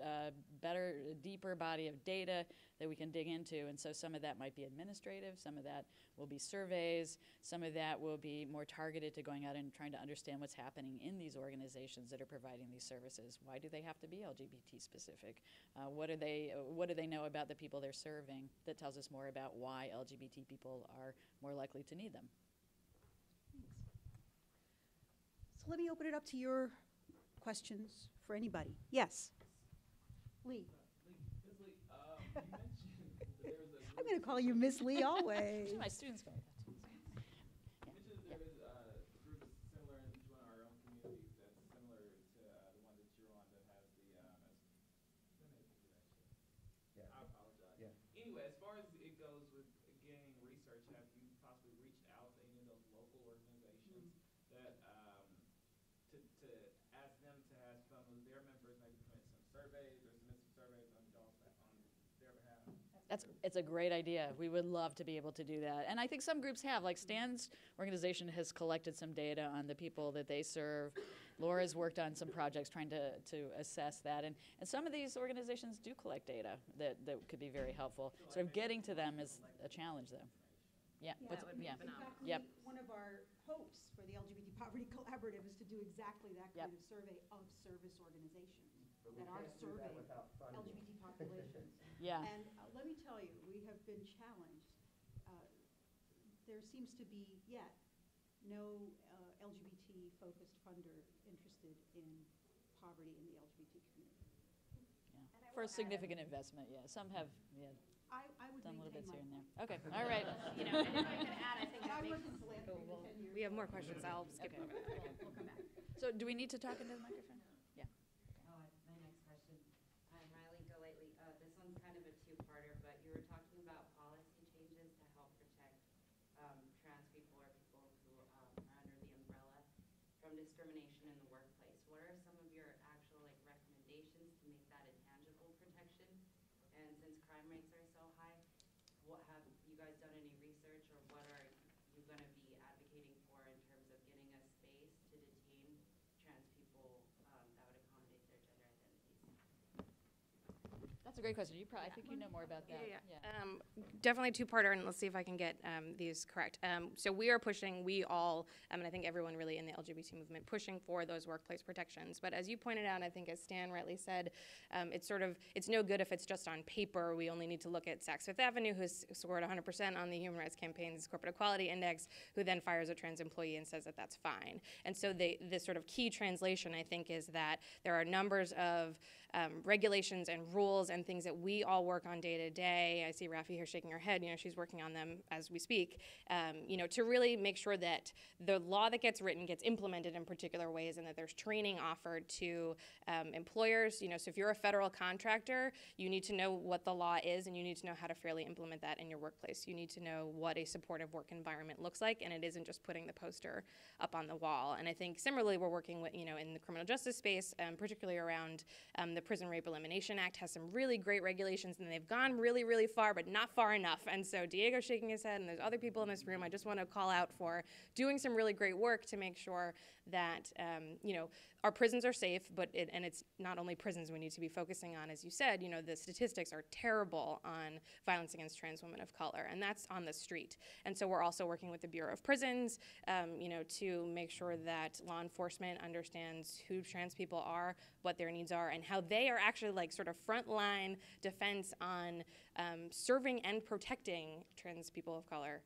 better, deeper body of data that we can dig into. And so some of that might be administrative, some of that will be surveys, some of that will be more targeted to going out and trying to understand what's happening in these organizations that are providing these services. Why do they have to be LGBT specific? What do they know about the people they're serving that tells us more about why LGBT people are more likely to need them? So let me open it up to your questions for anybody. Yes? Lee. I'm going to call you Miss Lee always. My students call me that. You mentioned there is a group that's similar in each one of our own communities that's similar to the one that you're on that has the, Yeah. I apologize. Yeah. Anyway, as far as it goes with getting research, have you possibly reached out to any of those local organizations that, to ask them to have some of their members maybe print some surveys or submit some surveys on their behalf? It's a great idea. We would love to be able to do that. And I think some groups have, like Stan's organization has collected some data on the people that they serve. Laura's worked on some projects trying to assess that. And some of these organizations do collect data that could be very helpful. Sort of getting to them is a challenge, though. Yeah. That would be yeah. phenomenal. In fact, one of our hopes for the LGBT Poverty Collaborative is to do exactly that kind of survey of service organizations But we that are can't do that serving without funding. LGBT populations. Yeah. And let me tell you, we have been challenged. There seems to be yet no LGBT-focused funder interested in poverty in the LGBT community. Yeah. For a significant investment, yeah. Some have I would done little maintain bits my here and there. point. Okay, all right. You know, and if I could add, I think And that I makes, worked in philanthropy for 10 years. we have more questions. I'll skip Okay. over that. We'll come back. So do we need to talk into the microphone? Yeah. Oh, my next question. I'm Riley Golightly. This one's kind of a two-parter, but you were talking about policy changes to help protect trans people or people who are under the umbrella from discrimination in the workplace. What are some of your actual recommendations to make that a tangible protection? And since crime rates are so high, what have you guys done any research, or what are you going to be advocating for in terms of getting a space to detain trans people that would accommodate their gender identities? That's a great question. I think you know more about that. Yeah. Definitely two-parter, and let's see if I can get these correct. So we are pushing, we all, and I think everyone really in the LGBT movement, pushing for those workplace protections. But as you pointed out, I think as Stan rightly said, it's no good if it's just on paper. We only need to look at Saks Fifth Avenue, who's scored 100% on the Human Rights Campaign's Corporate Equality Index, who then fires a trans employee and says that that's fine. And so this sort of key translation, I think, is that there are numbers of regulations and rules and things that we all work on day to day. I see Rafi here shaking her head. You know, she's working on them as we speak. You know, to really make sure that the law that gets written gets implemented in particular ways, and that there's training offered to employers. You know, so if you're a federal contractor, you need to know what the law is, and you need to know how to fairly implement that in your workplace. You need to know what a supportive work environment looks like, and it isn't just putting the poster up on the wall. And I think similarly, we're working with, you know, in the criminal justice space, particularly around the Prison Rape Elimination Act has some really great regulations, and they've gone really, really far, but not far enough. And so Diego's shaking his head, and there's other people in this room. I just want to call out for doing some really great work to make sure that, you know, our prisons are safe, and it's not only prisons we need to be focusing on. As you said, you know, the statistics are terrible on violence against trans women of color, and that's on the street. And so we're also working with the Bureau of Prisons, you know, to make sure that law enforcement understands who trans people are, what their needs are, and how they are actually like sort of frontline defense on serving and protecting trans people of color.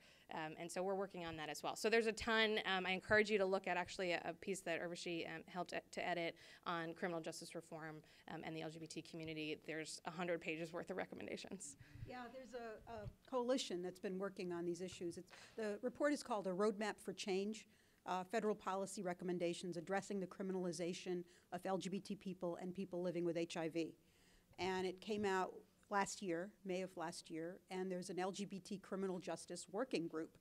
And so we're working on that as well. So there's a ton. I encourage you to look at actually a piece that Urvashi helped to edit on criminal justice reform and the LGBT community. There's 100 pages worth of recommendations. Yeah, there's a coalition that's been working on these issues. The report is called A Roadmap for Change, Federal Policy Recommendations Addressing the Criminalization of LGBT People and People Living with HIV. And it came out last year, May of last year, and there's an LGBT criminal justice working group.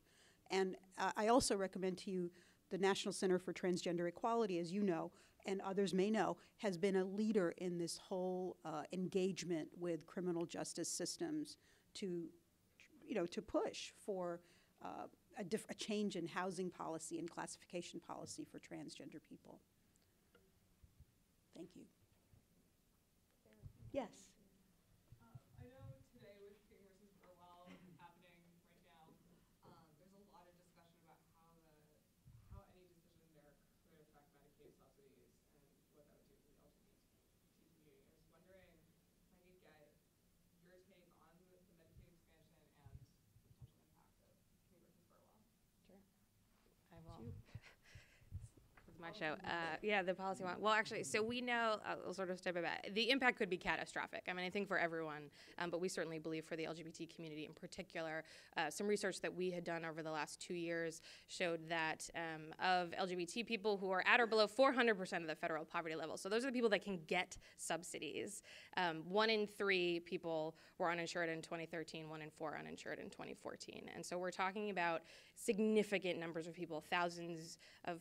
And I also recommend to you the National Center for Transgender Equality, as you know, and others may know, has been a leader in this whole engagement with criminal justice systems to, to push for a change in housing policy and classification policy for transgender people. Thank you. Yes. I know today with King versus Burwell happening right now, there's a lot of discussion about how any decision there could affect Medicaid subsidies and what that would do for the LGBT community. I was wondering if I could get your take on the Medicaid expansion and the potential impact of King versus Burwell. Sure. I will. It's my show. Yeah, the policy one. Well, actually, so we know, I'll sort of step back. The impact could be catastrophic. I mean, I think for everyone, but we certainly believe for the LGBT community in particular. Some research that we had done over the last 2 years showed that of LGBT people who are at or below 400% of the federal poverty level, so those are the people that can get subsidies, 1 in 3 people were uninsured in 2013, 1 in 4 uninsured in 2014. And so we're talking about significant numbers of people, thousands of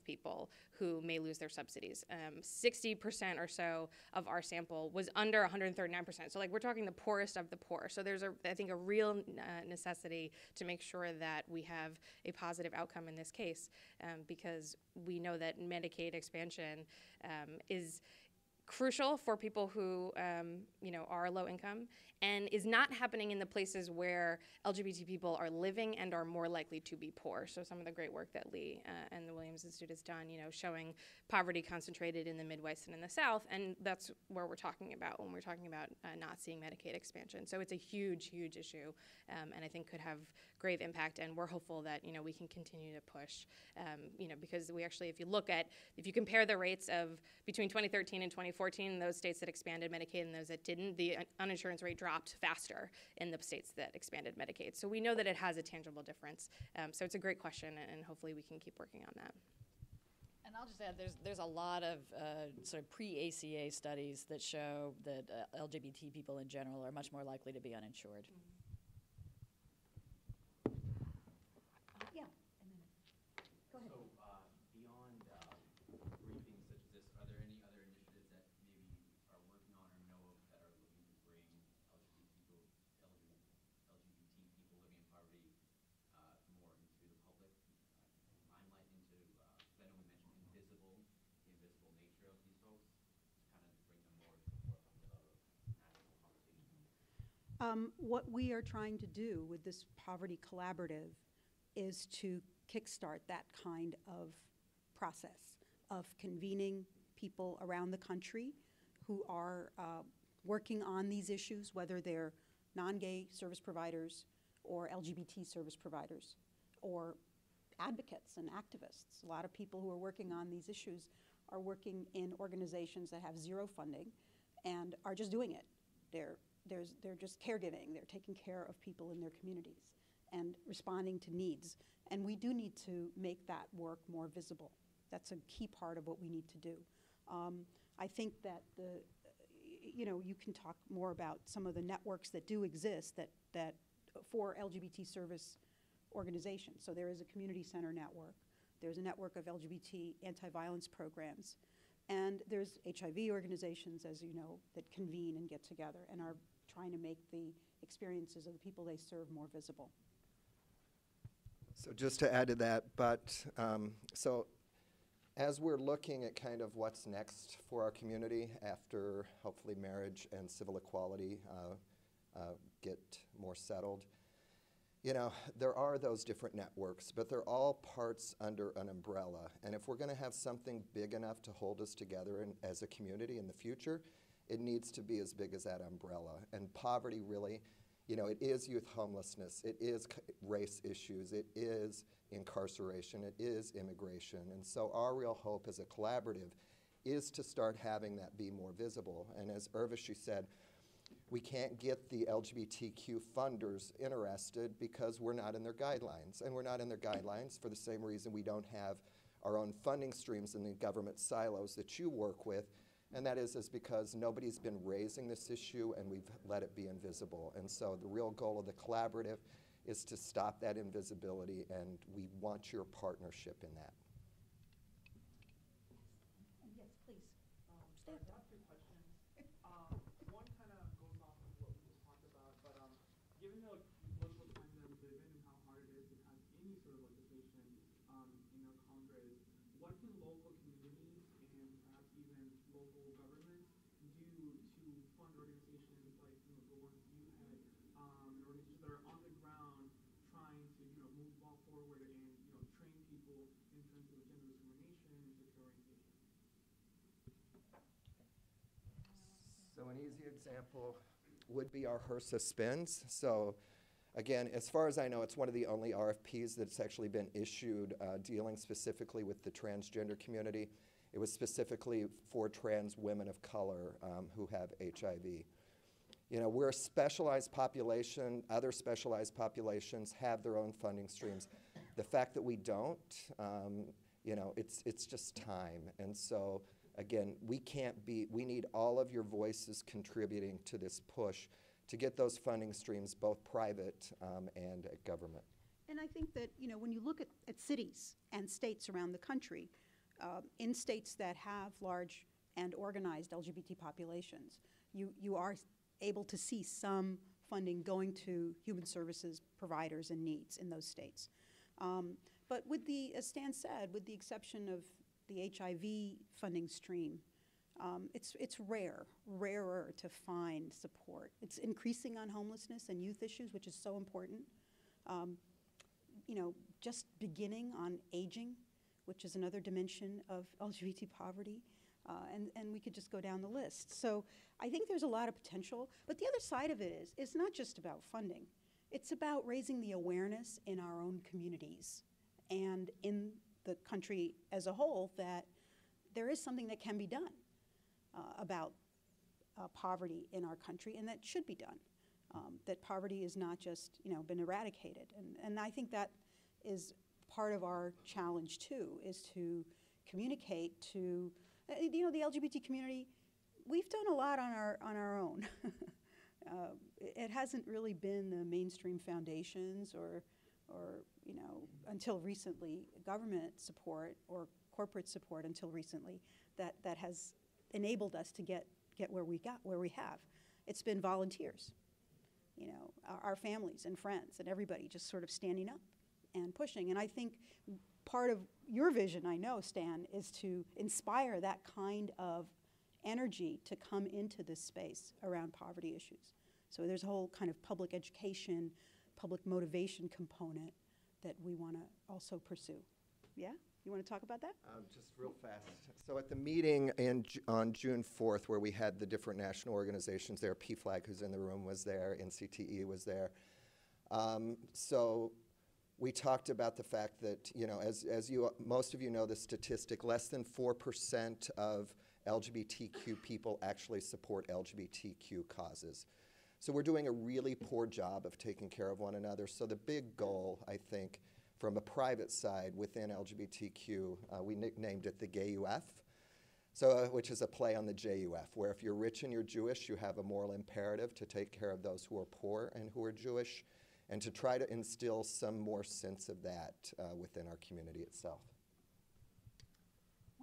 people who may lose their subsidies. 60% or so of our sample was under 139%. So like we're talking the poorest of the poor. So there's I think a real necessity to make sure that we have a positive outcome in this case, because we know that Medicaid expansion is crucial for people who are low income, and is not happening in the places where LGBT people are living and are more likely to be poor. So some of the great work that Lee and the Williams Institute has done, showing poverty concentrated in the Midwest and in the South, and that's where we're talking about when we're talking about not seeing Medicaid expansion. So it's a huge, huge issue, and I think could have grave impact, and we're hopeful that, we can continue to push, because we actually, if you compare the rates of between 2013 and 2014, those states that expanded Medicaid and those that didn't, the uninsurance rate dropped faster in the states that expanded Medicaid. So we know that it has a tangible difference. So it's a great question, and hopefully we can keep working on that. And I'll just add, there's a lot of sort of pre-ACA studies that show that LGBT people in general are much more likely to be uninsured. Yeah. And then, go ahead. So beyond briefings such as this, are there any other initiatives that maybe you are working on or know of that are looking to bring LGBT people living in poverty more into the public limelight, into, because I know we mentioned the invisible nature of these folks, to kind of bring them more to the forefront of national conversation? What we are trying to do with this Poverty Collaborative is to kickstart that kind of process of convening people around the country who are working on these issues, whether they're non-gay service providers or LGBT service providers or advocates and activists. A lot of people who are working on these issues are working in organizations that have zero funding and are just doing it. They're just caregiving. They're taking care of people in their communities and responding to needs. And we do need to make that work more visible. That's a key part of what we need to do. I think that you can talk more about some of the networks that do exist that for LGBT service organizations. So there is a community center network. There's a network of LGBT anti-violence programs. And there's HIV organizations, as you know, that convene and get together and are trying to make the experiences of the people they serve more visible. So just to add to that, so as we're looking at kind of what's next for our community after hopefully marriage and civil equality get more settled, there are those different networks, but they're all parts under an umbrella. And if we're going to have something big enough to hold us together as a community in the future, it needs to be as big as that umbrella. And poverty really, it is youth homelessness, it is race issues, it is incarceration, it is immigration. And so our real hope as a collaborative is to start having that be more visible. And as Urvashi said, we can't get the LGBTQ funders interested because we're not in their guidelines. And we're not in their guidelines for the same reason we don't have our own funding streams in the government silos that you work with, And that is because nobody's been raising this issue and we've let it be invisible. And so the real goal of the collaborative is to stop that invisibility, and we want your partnership in that. Yes, please. I have two questions. One kind of goes off of what we just talked about, but given the political times that we live in and how hard it is to pass any sort of legislation in our Congress, what can local communities and perhaps even local governments do to fund organizations like the ones you head, and organizations that are on the ground trying to move the ball forward and train people in terms of gender discrimination and sexual orientation? So an easy example would be our HRSA spins. So again, as far as I know, it's one of the only RFPs that's actually been issued dealing specifically with the transgender community. It was specifically for trans women of color who have HIV. We're a specialized population. Other specialized populations have their own funding streams. The fact that we don't, it's just time. And so again, we need all of your voices contributing to this push to get those funding streams, both private and at government. And I think that, when you look at cities and states around the country, in states that have large and organized LGBT populations, you are able to see some funding going to human services providers and needs in those states. But as Stan said, with the exception of the HIV funding stream, it's rarer to find support. It's increasing on homelessness and youth issues, which is so important. Just beginning on aging, which is another dimension of LGBT poverty, and we could just go down the list. So I think there's a lot of potential, but the other side of it is, it's not just about funding. It's about raising the awareness in our own communities and in the country as a whole that there is something that can be done about poverty in our country, and that should be done. That poverty is not just been eradicated, and I think that is part of our challenge too, is to communicate to the LGBT community. We've done a lot on our own. It hasn't really been the mainstream foundations or until recently, government support or corporate support until recently that has enabled us to get where we have. It's been volunteers, our families and friends and everybody just sort of standing up and pushing. And I think part of your vision, I know, Stan, is to inspire that kind of energy to come into this space around poverty issues. So there's a whole kind of public education, public motivation component that we want to also pursue. Yeah? You want to talk about that? Just real fast. So at the meeting on June 4th, where we had the different national organizations there, PFLAG, who's in the room, was there, NCTE was there. So we talked about the fact that, as most of you know the statistic, less than 4% of LGBTQ people actually support LGBTQ causes. So we're doing a really poor job of taking care of one another. So the big goal, I think, from a private side within LGBTQ, we nicknamed it the GayUF, which is a play on the JUF, where if you're rich and you're Jewish, you have a moral imperative to take care of those who are poor and who are Jewish, and to try to instill some more sense of that within our community itself.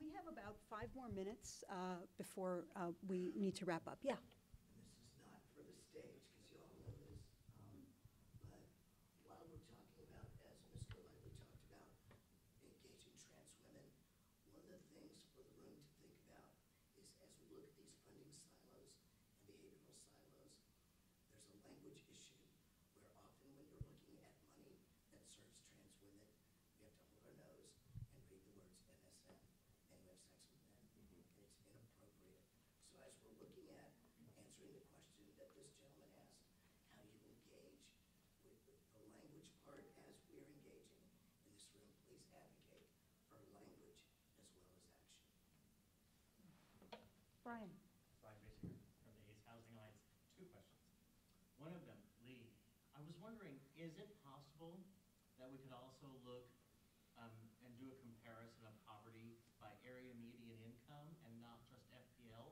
We have about 5 more minutes before we need to wrap up. Yeah. This is not for the stage, because you all know this, but while we're talking about, as Mr. Lively talked about, engaging trans women, one of the things for the room to think about is, as we look at these funding silos and behavioral silos, there's a language issue where often when you're looking at money that serves trans women, we have to hold our nose and read the words MSM, and you have sex with men, and it's inappropriate. So as we're looking at answering the question that this gentleman asked, how do you engage with the language part as we're engaging in this room, please advocate for language as well as action. Brian. Brian Basinger from the ACE Housing Alliance. 2 questions. One of them, Lee, I was wondering, is it possible that we could also look and do a comparison of poverty by area median income and not just FPL?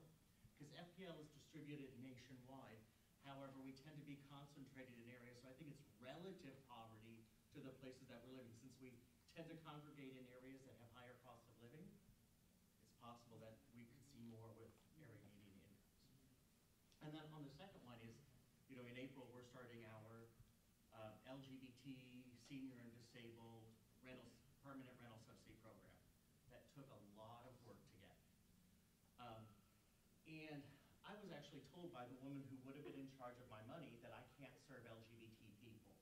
because FPL is distributed nationwide. However, we tend to be concentrated in areas, so I think it's relative poverty to the places that we're living. Since we tend to congregate in areas that have higher costs of living, it's possible that we could see more with area median incomes. And then on the second one is, you know, in April, we're starting our LGBT, senior and disabled permanent rental subsidy program. That took a lot of work to get. And I was actually told by the woman who would have been in charge of my money that I can't serve LGBT people.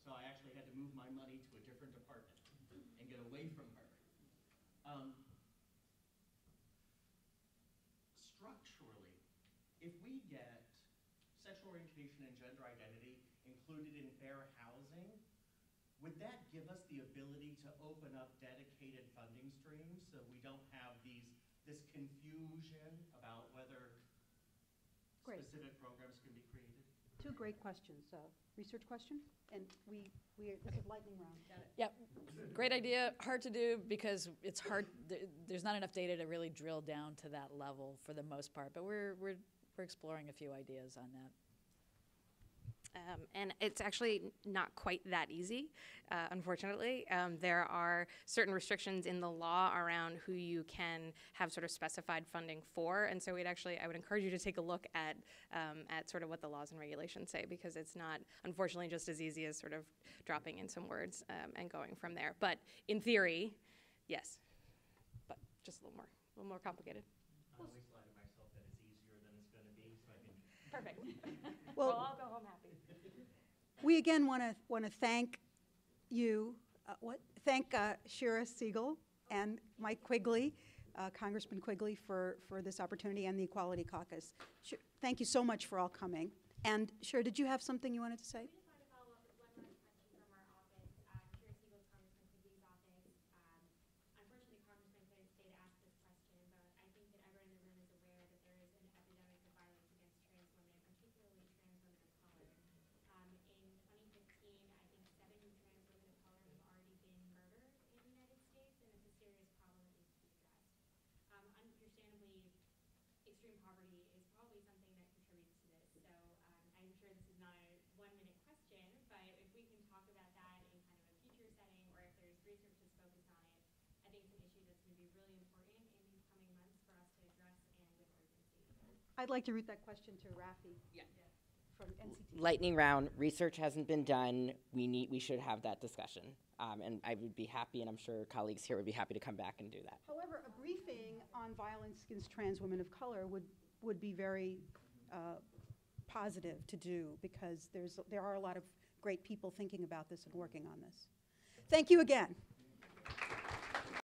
So I actually had to move my money to a different department and get away from her. Structurally, if we get sexual orientation and gender identity included in fair housing, would that give us the ability to open up dedicated funding streams so we don't have this confusion about whether specific programs can be created? Two great questions. Research question? And this is lightning round. Yep, great idea, hard to do because it's hard, there's not enough data to really drill down to that level for the most part, but we're exploring a few ideas on that. And it's actually not quite that easy, unfortunately. There are certain restrictions in the law around who you can have sort of specified funding for, and so I would encourage you to take a look at sort of what the laws and regulations say, because it's not, unfortunately, just as easy as sort of dropping in some words and going from there. But in theory, yes, but just a little more complicated. I always lie to myself that it's easier than it's going to be, so I can. Perfect. Well, I'll go home happy. We again want to thank you, thank Shira Siegel and Mike Quigley, Congressman Quigley, for this opportunity, and the Equality Caucus. Thank you so much for all coming. And Shira, did you have something you wanted to say? We just wanted to follow up with one last question from our office. Shira Siegel, Congressman Quigley's office. Unfortunately, Congressman couldn't stay to ask this question, but I think that everyone in the room is aware that there is an epidemic of violence against trans women, particularly trans women of color. In 2015, I think 7 trans women of color have already been murdered in the United States, and it's a serious problem that needs to be addressed. Understandably, extreme poverty is probably something that contributes to this. So I'm sure this is not a 1-minute question, but if we can talk about that in kind of a future setting, or if there's research that's focused on it, I think it's an issue that's going to be really important in these coming months for us to address, and with urgency. I'd like to root that question to Rafi. Yeah. From NCT. Lightning round. Research hasn't been done. We should have that discussion. And I would be happy, and I'm sure colleagues here would be happy to come back and do that. However, a briefing on violence against trans women of color would be very positive to do, because there are a lot of great people thinking about this and working on this. Thank you again.